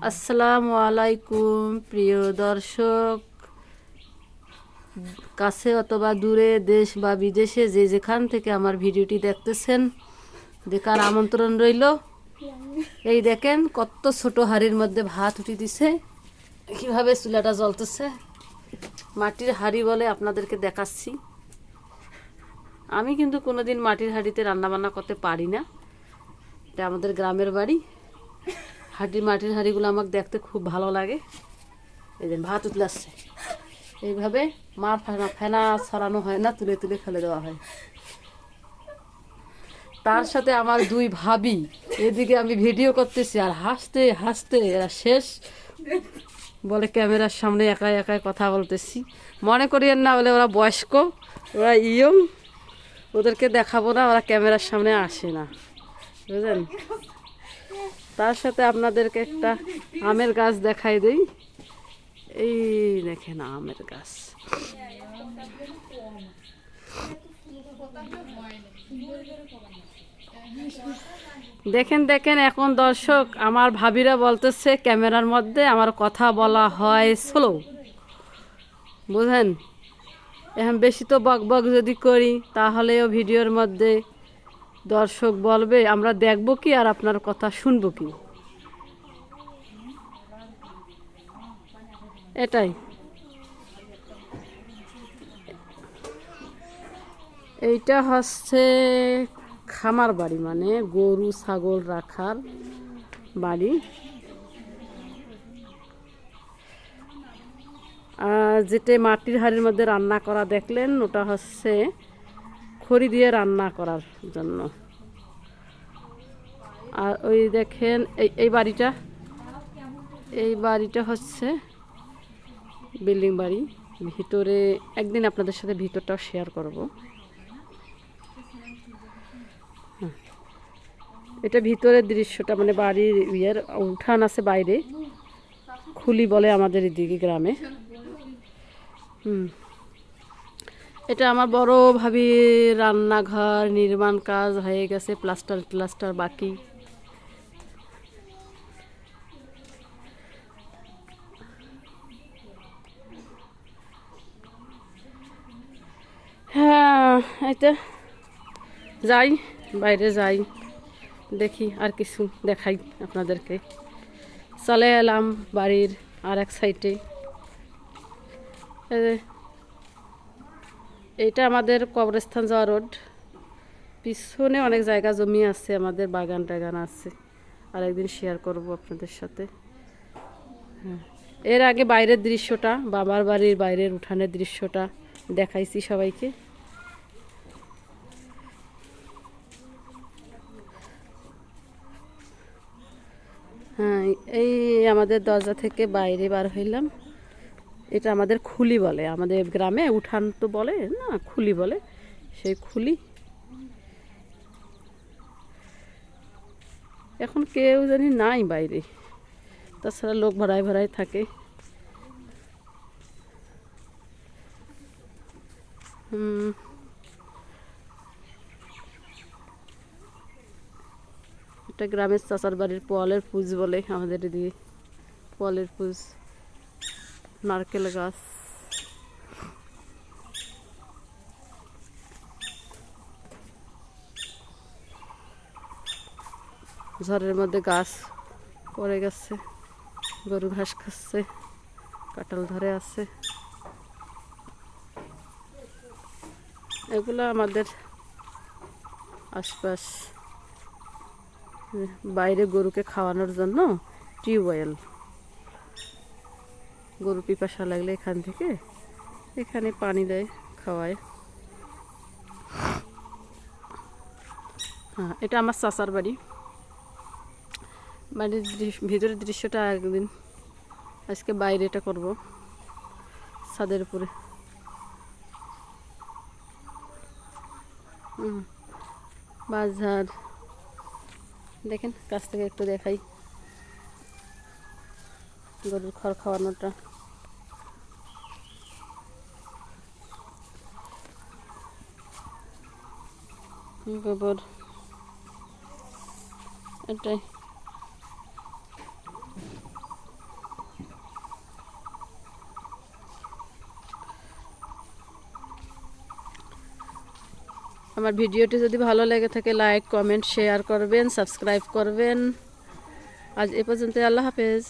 আসসালামু আলাইকুম প্রিয় দর্শক, কাছে অথবা দূরে, দেশ বা বিদেশে যে যেখান থেকে আমার ভিডিওটি দেখতেছেন, দেখার আমন্ত্রণ রইল। এই দেখেন কত ছোট হাঁড়ির মধ্যে ভাত উঠে দিছে, কিভাবে চুলাটা জ্বলতেছে। মাটির হাঁড়ি বলে আপনাদেরকে দেখাচ্ছি। আমি কিন্তু কোনোদিন মাটির হাঁড়িতে রান্নাবান্না করতে পারি না, এটা আমাদের গ্রামের বাড়ি। মাটির হাঁড়িগুলো আমাকে দেখতে খুব ভালো লাগে। এই যে ভাত উঠলে আসছে, এইভাবে ফেনা ছড়ানো হয় না, তুলে তুলে ফেলে দেওয়া হয়। তার সাথে আমার দুই ভাবি, এদিকে আমি ভিডিও করতেছি আর হাসতে হাসতে এরা শেষ। বলে ক্যামেরার সামনে একাই একাই কথা বলতেছি, মনে করিয়েন না, বলে ওরা বয়স্ক, ওরা ইয়ং, ওদেরকে দেখাবো না, ওরা ক্যামেরার সামনে আসে না, বুঝলেন। তার সাথে আপনাদেরকে একটা আমের গাছ দেখাই দিই। এই দেখেন আমের গাছ, দেখেন দেখেন। এখন দর্শক আমার ভাবিরা বলতেছে ক্যামেরার মধ্যে আমার কথা বলা হয় স্লো, বুঝেন। এখন বেশি তো বক বক যদি করি তাহলেও ভিডিওর মধ্যে দর্শক বলবে আমরা দেখবো কি আর আপনার কথা শুনবো কি, এটাই। এইটা হচ্ছে খামার বাড়ি, মানে গরু ছাগল রাখার বাড়ি। যেটা মাটির হাঁড়ির মধ্যে রান্না করা দেখলেন, ওটা হচ্ছে খড়ি দিয়ে রান্না করার জন্য। আর ওই দেখেন এই বাড়িটা হচ্ছে বিল্ডিং বাড়ি। ভিতরে একদিন আপনাদের সাথে ভিতরটাও শেয়ার করব। এটা ভিতরের দৃশ্যটা, মানে বাড়ির উঠান আছে বাইরে, খুলি বলে আমাদের এদিকে গ্রামে। এটা আমার বড় ভাবির রান্নাঘর, নির্মাণ কাজ হয়ে গেছে, প্লাস্টার বাকি। হ্যাঁ, এটা যাই, বাইরে যাই, দেখি আর কিছু দেখাই আপনাদেরকে। চলে এলাম বাড়ির আর এক সাইডে। এইটা আমাদের কবরস্থান যাওয়া রোড। পিছনে অনেক জায়গা জমি আছে, আমাদের বাগান টাগান আছে, আর একদিন শেয়ার করব আপনাদের সাথে। হ্যাঁ, এর আগে বাইরের দৃশ্যটা, বাবার বাড়ির বাইরের উঠানের দৃশ্যটা দেখাইছি সবাইকে। হ্যাঁ, এই আমাদের দরজা থেকে বাইরে বার হইলাম। এটা আমাদের খুলি বলে, আমাদের গ্রামে উঠান তো বলে না, খুলি বলে। সেই খুলি এখন কেউ জানি নাই বাইরে, তাছাড়া লোক ভাড়ায় ভাড়ায় থাকে। এটা গ্রামের চাচার বাড়ির পোয়ালের পুজ বলে আমাদের এদিকে, পোয়ালের পুজ। নারকেল গাছ, ঝড়ের মধ্যে গাছ পড়ে গেছে, গরু ঘাস খাচ্ছে, কাঁঠাল ধরে আছে। এগুলো আমাদের আশপাশ। বাইরে গরুকে খাওয়ানোর জন্য টিউবওয়েল, গরু পিপাসা লাগলে এখান থেকে এখানে পানি দেয়, খাওয়ায়। হ্যাঁ, এটা আমার চাচার বাড়ি। বাড়ির ভিতরের দৃশ্যটা একদিন, আজকে বাইরেটা করব, ছাদের উপরে। বাজার দেখেন, কাছ থেকে একটু দেখাই গরুর খড় খাওয়ানোটা। গোবর এটাই। আমার ভিডিওটি যদি ভালো লেগে থাকে লাইক কমেন্ট শেয়ার করবেন, সাবস্ক্রাইব করবেন। আজ এ পর্যন্ত, আল্লাহ হাফেজ।